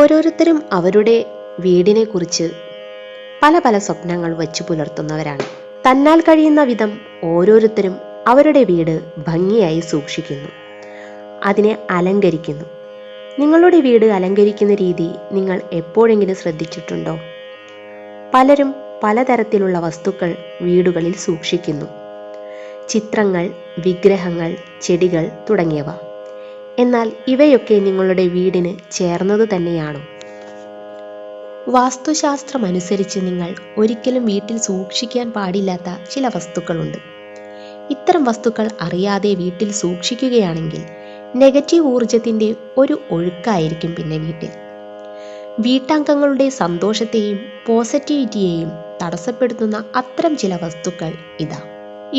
ഓരോരുത്തരും അവരുടെ വീടിനെക്കുറിച്ച് പല പല സ്വപ്നങ്ങൾ വച്ചു പുലർത്തുന്നവരാണ്. തന്നാൽ കഴിയുന്ന വിധം ഓരോരുത്തരും അവരുടെ വീട് ഭംഗിയായി സൂക്ഷിക്കുന്നു, അതിനെ അലങ്കരിക്കുന്നു. നിങ്ങളുടെ വീട് അലങ്കരിക്കുന്ന രീതി നിങ്ങൾ എപ്പോഴെങ്കിലും ശ്രദ്ധിച്ചിട്ടുണ്ടോ? പലരും പലതരത്തിലുള്ള വസ്തുക്കൾ വീടുകളിൽ സൂക്ഷിക്കുന്നു. ചിത്രങ്ങൾ, വിഗ്രഹങ്ങൾ, ചെടികൾ തുടങ്ങിയവ. എന്നാൽ ഇവയൊക്കെ നിങ്ങളുടെ വീടിന് ചേർന്നത് തന്നെയാണോ? വാസ്തുശാസ്ത്രമനുസരിച്ച് നിങ്ങൾ ഒരിക്കലും വീട്ടിൽ സൂക്ഷിക്കാൻ പാടില്ലാത്ത ചില വസ്തുക്കളുണ്ട്. ഇത്തരം വസ്തുക്കൾ അറിയാതെ വീട്ടിൽ സൂക്ഷിക്കുകയാണെങ്കിൽ നെഗറ്റീവ് ഊർജത്തിൻ്റെ ഒരു ഒഴുക്കായിരിക്കും പിന്നെ വീട്ടിൽ. വീട്ടംഗങ്ങളുടെ സന്തോഷത്തെയും പോസിറ്റിവിറ്റിയെയും തടസ്സപ്പെടുത്തുന്ന അത്തരം ചില വസ്തുക്കൾ ഇതാ.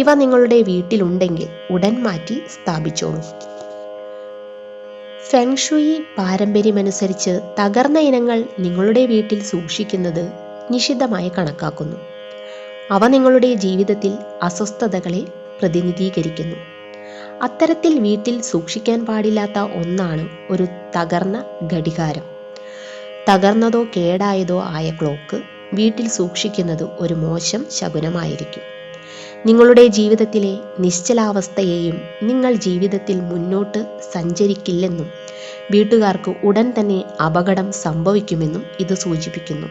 ഇവ നിങ്ങളുടെ വീട്ടിലുണ്ടെങ്കിൽ ഉടൻ മാറ്റി സ്ഥാപിച്ചോളൂ. ഫെങ് ഷുയി പാരമ്പര്യമനുസരിച്ച് തകർന്ന ഇനങ്ങൾ നിങ്ങളുടെ വീട്ടിൽ സൂക്ഷിക്കുന്നത് നിഷിദ്ധമായി കണക്കാക്കുന്നു. അവ നിങ്ങളുടെ ജീവിതത്തിൽ അസ്വസ്ഥതകളെ പ്രതിനിധീകരിക്കുന്നു. അത്തരത്തിൽ വീട്ടിൽ സൂക്ഷിക്കാൻ പാടില്ലാത്ത ഒന്നാണ് ഒരു തകർന്ന ഘടികാരം. തകർന്നതോ കേടായതോ ആയ ക്ലോക്ക് വീട്ടിൽ സൂക്ഷിക്കുന്നത് ഒരു മോശം ശകുനമായിരിക്കും. നിങ്ങളുടെ ജീവിതത്തിലെ നിശ്ചലാവസ്ഥയെയും നിങ്ങൾ ജീവിതത്തിൽ മുന്നോട്ട് സഞ്ചരിക്കില്ലെന്നും വീട്ടുകാർക്ക് ഉടൻ തന്നെ അപകടം സംഭവിക്കുമെന്നും ഇത് സൂചിപ്പിക്കുന്നു.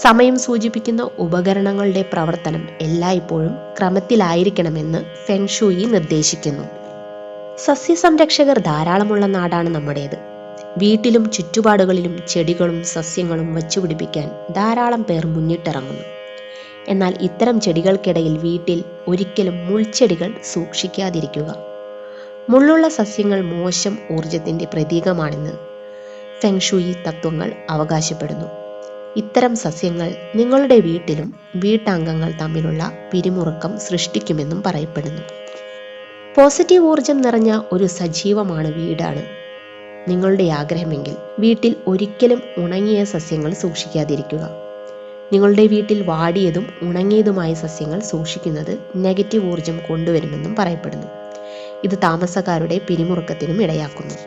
സമയം സൂചിപ്പിക്കുന്ന ഉപകരണങ്ങളുടെ പ്രവർത്തനം എല്ലായ്പ്പോഴും ക്രമത്തിലായിരിക്കണമെന്ന് ഫെങ് ഷുയി നിർദ്ദേശിക്കുന്നു. സസ്യസംരക്ഷകർ ധാരാളമുള്ള നാടാണ് നമ്മുടേത്. വീട്ടിലും ചുറ്റുപാടുകളിലും ചെടികളും സസ്യങ്ങളും വച്ചുപിടിപ്പിക്കാൻ ധാരാളം പേർ മുന്നിട്ടിറങ്ങുന്നു. എന്നാൽ ഇത്തരം ചെടികൾക്കിടയിൽ വീട്ടിൽ ഒരിക്കലും മുൾച്ചെടികൾ സൂക്ഷിക്കാതിരിക്കുക. മുള്ളുള്ള സസ്യങ്ങൾ മോശം ഊർജത്തിൻ്റെ പ്രതീകമാണെന്ന് ഫെങ് ഷുയി തത്വങ്ങൾ അവകാശപ്പെടുന്നു. ഇത്തരം സസ്യങ്ങൾ നിങ്ങളുടെ വീട്ടിലും വീട്ടംഗങ്ങൾ തമ്മിലുള്ള പിരിമുറുക്കം സൃഷ്ടിക്കുമെന്നും പറയപ്പെടുന്നു. പോസിറ്റീവ് ഊർജം നിറഞ്ഞ ഒരു സജീവമാണ് വീടാണ് നിങ്ങളുടെ ആഗ്രഹമെങ്കിൽ വീട്ടിൽ ഒരിക്കലും ഉണങ്ങിയ സസ്യങ്ങൾ സൂക്ഷിക്കാതിരിക്കുക. നിങ്ങളുടെ വീട്ടിൽ വാടിയതും ഉണങ്ങിയതുമായ സസ്യങ്ങൾ സൂക്ഷിക്കുന്നത് നെഗറ്റീവ് ഊർജം കൊണ്ടുവരുമെന്നും പറയപ്പെടുന്നു. ഇത് താമസക്കാരുടെ പിരിമുറുക്കത്തിനും ഇടയാക്കുന്നു.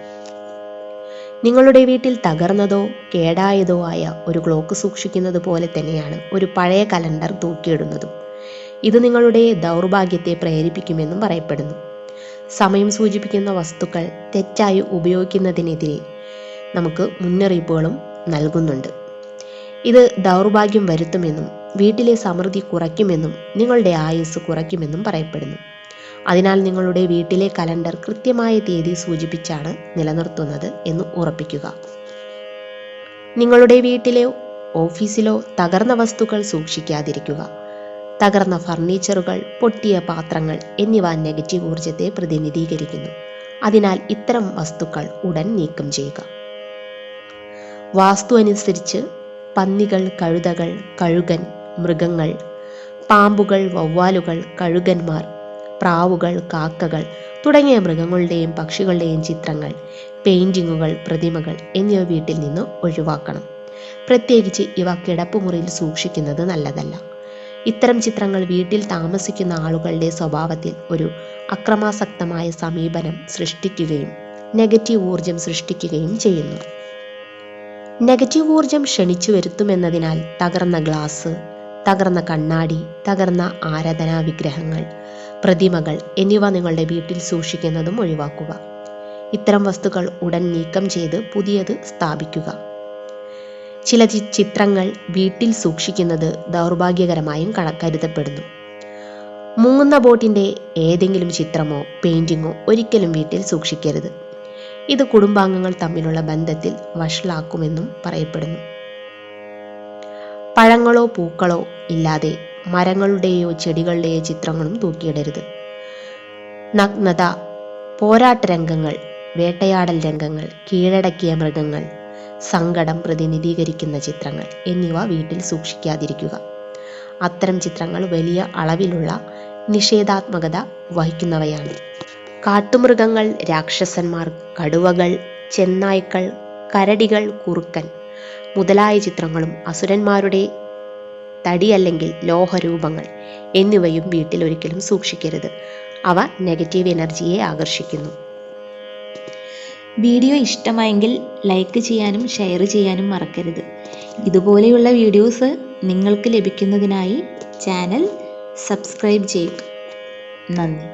നിങ്ങളുടെ വീട്ടിൽ തകർന്നതോ കേടായതോ ആയ ഒരു ക്ലോക്ക് സൂക്ഷിക്കുന്നത് പോലെ തന്നെയാണ് ഒരു പഴയ കലണ്ടർ തൂക്കിയിടുന്നതും. ഇത് നിങ്ങളുടെ ദൗർഭാഗ്യത്തെ പ്രേരിപ്പിക്കുമെന്നും പറയപ്പെടുന്നു. സമയം സൂചിപ്പിക്കുന്ന വസ്തുക്കൾ തെറ്റായി ഉപയോഗിക്കുന്നതിനെതിരെ നമുക്ക് മുന്നറിയിപ്പുകളും നൽകുന്നുണ്ട്. ഇത് ദൗർഭാഗ്യം വരുത്തുമെന്നും വീട്ടിലെ സമൃദ്ധി കുറയ്ക്കുമെന്നും നിങ്ങളുടെ ആയുസ് കുറയ്ക്കുമെന്നും പറയപ്പെടുന്നു. അതിനാൽ നിങ്ങളുടെ വീട്ടിലെ കലണ്ടർ കൃത്യമായ തീയതി സൂചിപ്പിച്ചാണ് നിലനിർത്തുന്നത് എന്ന് ഉറപ്പിക്കുക. നിങ്ങളുടെ വീട്ടിലോ ഓഫീസിലോ തകർന്ന വസ്തുക്കൾ സൂക്ഷിക്കാതിരിക്കുക. തകർന്ന ഫർണിച്ചറുകൾ, പൊട്ടിയ പാത്രങ്ങൾ എന്നിവ നെഗറ്റീവ് ഊർജത്തെ പ്രതിനിധീകരിക്കുന്നു. അതിനാൽ ഇത്തരം വസ്തുക്കൾ ഉടൻ നീക്കം ചെയ്യുക. വാസ്തു അനുസരിച്ച് പന്നികൾ, കഴുതകൾ, കഴുകൻ, മൃഗങ്ങൾ, പാമ്പുകൾ, വവ്വാലുകൾ, കഴുകന്മാർ, പ്രാവുകൾ, കാക്കകൾ തുടങ്ങിയ മൃഗങ്ങളുടെയും പക്ഷികളുടെയും ചിത്രങ്ങൾ, പെയിന്റിങ്ങുകൾ, പ്രതിമകൾ എന്നിവ വീട്ടിൽ നിന്ന് ഒഴിവാക്കണം. പ്രത്യേകിച്ച് ഇവ കിടപ്പുമുറിയിൽ സൂക്ഷിക്കുന്നത് നല്ലതല്ല. ഇത്തരം ചിത്രങ്ങൾ വീട്ടിൽ താമസിക്കുന്ന ആളുകളുടെ സ്വഭാവത്തിൽ ഒരു അക്രമാസക്തമായ സമീപനം സൃഷ്ടിക്കുകയും നെഗറ്റീവ് ഊർജം സൃഷ്ടിക്കുകയും ചെയ്യുന്നു. നെഗറ്റീവ് ഊർജം ക്ഷണിച്ചു വരുത്തുമെന്നതിനാൽ തകർന്ന ഗ്ലാസ്, തകർന്ന കണ്ണാടി, തകർന്ന ആരാധനാ വിഗ്രഹങ്ങൾ, പ്രതിമകൾ എന്നിവ നിങ്ങളുടെ വീട്ടിൽ സൂക്ഷിക്കുന്നതും ഒഴിവാക്കുക. ഇത്തരം വസ്തുക്കൾ ഉടൻ നീക്കം ചെയ്ത് പുതിയത് സ്ഥാപിക്കുക. ചില ചിത്രങ്ങൾ വീട്ടിൽ സൂക്ഷിക്കുന്നത് ദൗർഭാഗ്യകരമായും കരുതപ്പെടുന്നു. മുങ്ങുന്ന ബോട്ടിൻ്റെ ഏതെങ്കിലും ചിത്രമോ പെയിന്റിങ്ങോ ഒരിക്കലും വീട്ടിൽ സൂക്ഷിക്കരുത്. ഇത് കുടുംബാംഗങ്ങൾ തമ്മിലുള്ള ബന്ധത്തിൽ വഷളാക്കുമെന്നും പറയപ്പെടുന്നു. പഴങ്ങളോ പൂക്കളോ ഇല്ലാതെ മരങ്ങളുടെയോ ചെടികളുടെയോ ചിത്രങ്ങളും തൂക്കിയിടരുത്. നഗ്നത, പോരാട്ട രംഗങ്ങൾ, വേട്ടയാടൽ രംഗങ്ങൾ, കീഴടക്കിയ മൃഗങ്ങൾ, സങ്കടം പ്രതിനിധീകരിക്കുന്ന ചിത്രങ്ങൾ എന്നിവ വീട്ടിൽ സൂക്ഷിക്കാതിരിക്കുക. അത്തരം ചിത്രങ്ങൾ വലിയ അളവിലുള്ള നിഷേധാത്മകത വഹിക്കുന്നവയാണ്. കാട്ടുമൃഗങ്ങൾ, രാക്ഷസന്മാർ, കടുവകൾ, ചെന്നായ്ക്കൾ, കരടികൾ, കുറുക്കൻ മുതലായ ചിത്രങ്ങളും അസുരന്മാരുടെ തടി അല്ലെങ്കിൽ ലോഹരൂപങ്ങൾ എന്നിവയും വീട്ടിൽ ഒരിക്കലും സൂക്ഷിക്കരുത്. അവ നെഗറ്റീവ് എനർജിയെ ആകർഷിക്കുന്നു. വീഡിയോ ഇഷ്ടമായെങ്കിൽ ലൈക്ക് ചെയ്യാനും ഷെയർ ചെയ്യാനും മറക്കരുത്. ഇതുപോലെയുള്ള വീഡിയോസ് നിങ്ങൾക്ക് ലഭിക്കുന്നതിനായി ചാനൽ സബ്സ്ക്രൈബ് ചെയ്യുക. നന്ദി.